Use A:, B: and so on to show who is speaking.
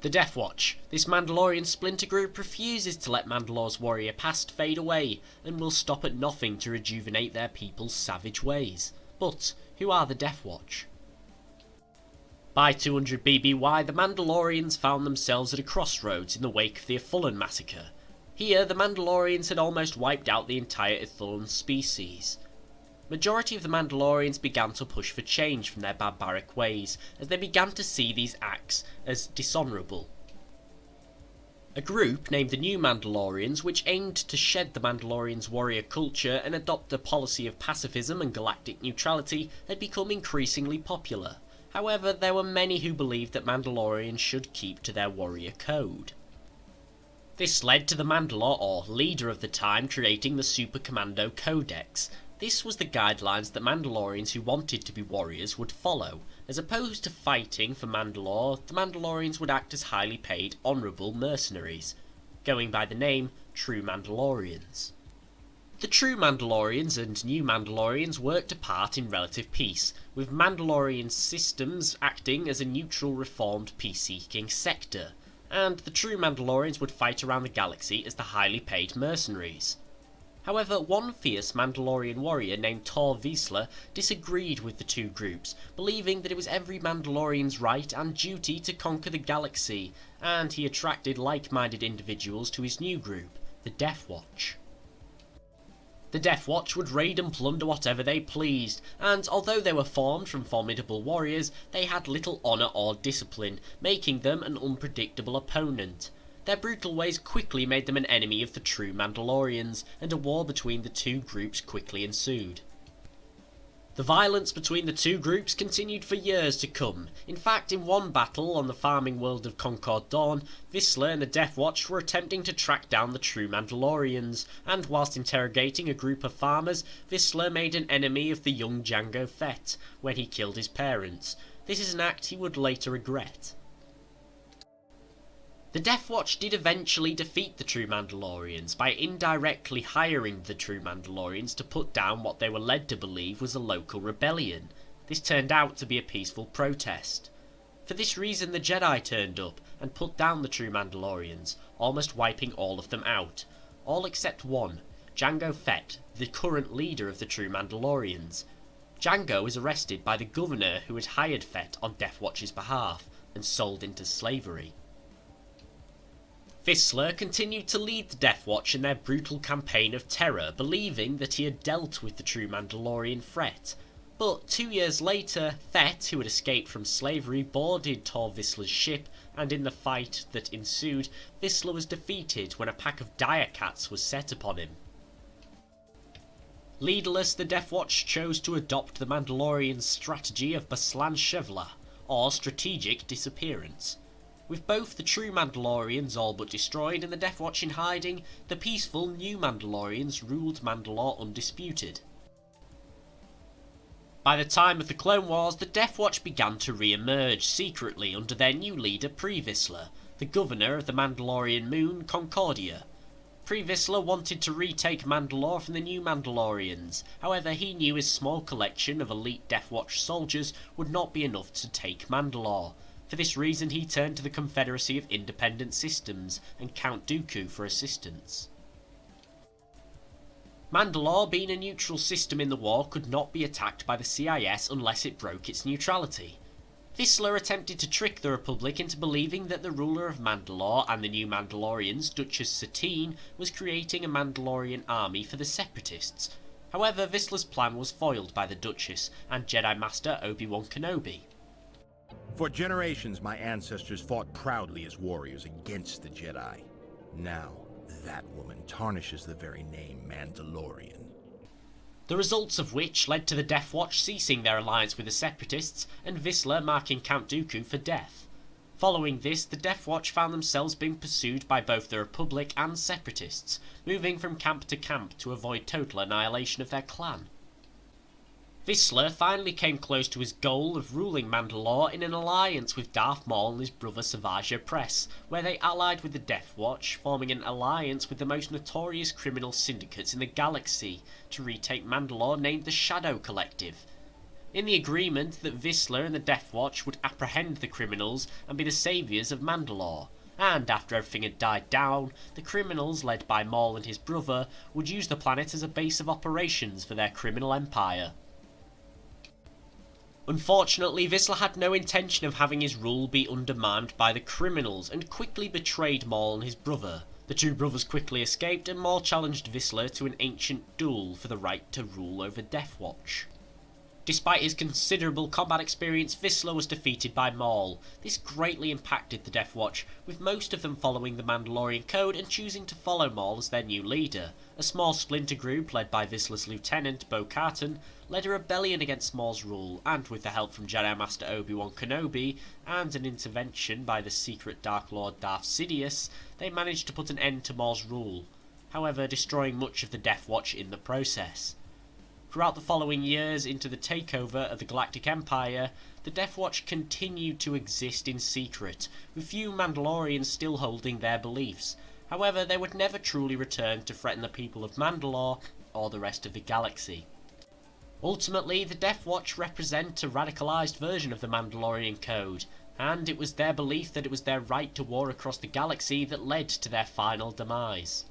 A: The Death Watch. This Mandalorian splinter group refuses to let Mandalore's warrior past fade away, and will stop at nothing to rejuvenate their people's savage ways. But who are the Death Watch? By 200 BBY, the Mandalorians found themselves at a crossroads in the wake of the Ithulin massacre. Here, the Mandalorians had almost wiped out the entire Ithulin species. Majority of the Mandalorians began to push for change from their barbaric ways, as they began to see these acts as dishonourable. A group named the New Mandalorians, which aimed to shed the Mandalorians' warrior culture and adopt a policy of pacifism and galactic neutrality, had become increasingly popular. However, there were many who believed that Mandalorians should keep to their warrior code. This led to the Mandalore, or leader of the time, creating the Super Commando Codex. This was the guidelines that Mandalorians who wanted to be warriors would follow. As opposed to fighting for Mandalore, the Mandalorians would act as highly paid, honourable mercenaries, going by the name True Mandalorians. The True Mandalorians and New Mandalorians worked apart in relative peace, with Mandalorian systems acting as a neutral reformed peace-seeking sector, and the True Mandalorians would fight around the galaxy as the highly paid mercenaries. However, one fierce Mandalorian warrior named Tor Vizsla disagreed with the two groups, believing that it was every Mandalorian's right and duty to conquer the galaxy, and he attracted like-minded individuals to his new group, the Death Watch. The Death Watch would raid and plunder whatever they pleased, and although they were formed from formidable warriors, they had little honour or discipline, making them an unpredictable opponent. Their brutal ways quickly made them an enemy of the true Mandalorians, and a war between the two groups quickly ensued. The violence between the two groups continued for years to come. In fact, in one battle on the farming world of Concord Dawn, Vizsla and the Death Watch were attempting to track down the true Mandalorians, and whilst interrogating a group of farmers, Vizsla made an enemy of the young Jango Fett when he killed his parents. This is an act he would later regret. The Death Watch did eventually defeat the True Mandalorians by indirectly hiring the True Mandalorians to put down what they were led to believe was a local rebellion. This turned out to be a peaceful protest. For this reason, the Jedi turned up and put down the True Mandalorians, almost wiping all of them out. All except one, Jango Fett, the current leader of the True Mandalorians. Jango was arrested by the governor who had hired Fett on Death Watch's behalf and sold into slavery. Vizsla continued to lead the Death Watch in their brutal campaign of terror, believing that he had dealt with the true Mandalorian threat. But 2 years later, Fett, who had escaped from slavery, boarded Tor Vizsla's ship, and in the fight that ensued, Vizsla was defeated when a pack of dire cats was set upon him. Leaderless, the Death Watch chose to adopt the Mandalorian strategy of Baslan Shevla, or strategic disappearance. With both the true Mandalorians all but destroyed and the Death Watch in hiding, the peaceful new Mandalorians ruled Mandalore undisputed. By the time of the Clone Wars, the Death Watch began to re-emerge secretly under their new leader Pre Vizsla, the governor of the Mandalorian moon Concordia. Pre Vizsla wanted to retake Mandalore from the new Mandalorians, however he knew his small collection of elite Death Watch soldiers would not be enough to take Mandalore. For this reason he turned to the Confederacy of Independent Systems and Count Dooku for assistance. Mandalore, being a neutral system in the war, could not be attacked by the CIS unless it broke its neutrality. Vizsla attempted to trick the Republic into believing that the ruler of Mandalore and the new Mandalorians, Duchess Satine, was creating a Mandalorian army for the Separatists. However, Vizsla's plan was foiled by the Duchess and Jedi Master Obi-Wan Kenobi.
B: For generations, my ancestors fought proudly as warriors against the Jedi. Now, that woman tarnishes the very name Mandalorian.
A: The results of which led to the Death Watch ceasing their alliance with the Separatists and Vizsla marking Count Dooku for death. Following this, the Death Watch found themselves being pursued by both the Republic and Separatists, moving from camp to camp to avoid total annihilation of their clan. Vizsla finally came close to his goal of ruling Mandalore in an alliance with Darth Maul and his brother Savage Opress, where they allied with the Death Watch, forming an alliance with the most notorious criminal syndicates in the galaxy to retake Mandalore, named the Shadow Collective. in the agreement that Whistler and the Death Watch would apprehend the criminals and be the saviours of Mandalore. And after everything had died down, the criminals, led by Maul and his brother, would use the planet as a base of operations for their criminal empire. Unfortunately, Whistler had no intention of having his rule be undermined by the criminals, and quickly betrayed Maul and his brother. The two brothers quickly escaped, and Maul challenged Whistler to an ancient duel for the right to rule over Death Watch. Despite his considerable combat experience, Whistler was defeated by Maul. This greatly impacted the Death Watch, with most of them following the Mandalorian code and choosing to follow Maul as their new leader. A small splinter group, led by Whistler's lieutenant, Bo-Katan, led a rebellion against Maul's rule, and with the help from Jedi Master Obi-Wan Kenobi, and an intervention by the secret Dark Lord Darth Sidious, they managed to put an end to Maul's rule, however destroying much of the Death Watch in the process. Throughout the following years into the takeover of the Galactic Empire, the Death Watch continued to exist in secret, with few Mandalorians still holding their beliefs. However, they would never truly return to threaten the people of Mandalore or the rest of the galaxy. Ultimately, the Death Watch represent a radicalized version of the Mandalorian Code, and it was their belief that it was their right to war across the galaxy that led to their final demise.